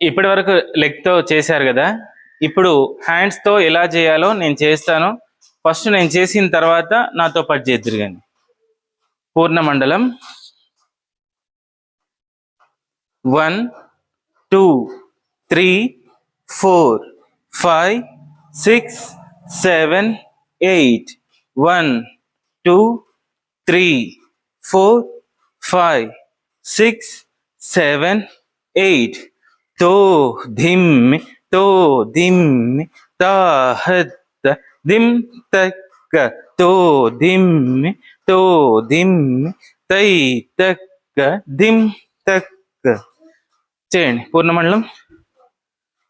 ఇప్పటి వరకు లెగ్తో చేశారు కదా, ఇప్పుడు హ్యాండ్స్తో ఎలా చేయాలో నేను చేస్తాను. ఫస్ట్ నేను చేసిన తర్వాత నాతో పాటు చేద్దరు కానీ. పూర్ణమండలం 1 2 3 4 5 6 7 8 1 2 3 4 5 6 7 8 తో ధిమ్ తో ధిమ్ తాహత్ ధిమ్ తక్క తో ధిమ్ తో ధిమ్ తై తక్క ధిమ్ తక్క. చేయండి పూర్ణమండలం.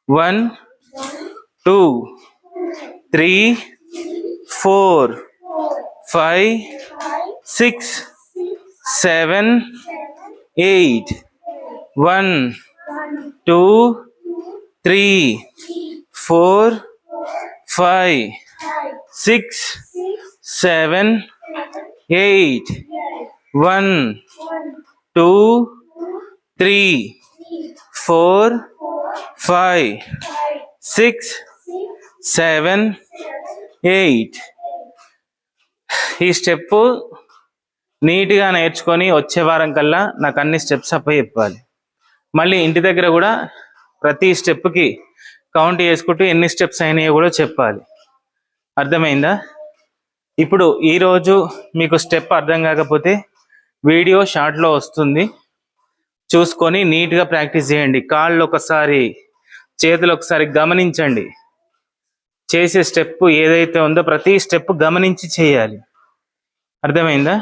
1 2 3 4 5 6 7 8 1 2 3 4 5 6 7 8 1 2 3 4 5 6 7 8. ఈ స్టెప్ నీట్గా నేర్చుకొని వచ్చే వారం కల్లా నాకు అన్ని స్టెప్స్ అప్ప చెప్పాలి. మళ్ళీ ఇంటి దగ్గర కూడా ప్రతి స్టెప్కి కౌంట్ చేసుకుంటూ ఎన్ని స్టెప్స్ అయినాయో కూడా చెప్పాలి. అర్థమైందా? ఇప్పుడు ఈరోజు మీకు స్టెప్ అర్థం కాకపోతే వీడియో షార్ట్లో వస్తుంది, చూసుకొని నీట్గా ప్రాక్టీస్ చేయండి. కాళ్ళు ఒకసారి, చేతులు ఒకసారి గమనించండి. చేసే స్టెప్ ఏదైతే ఉందో ప్రతి స్టెప్ గమనించి చేయాలి. అర్థమైందా?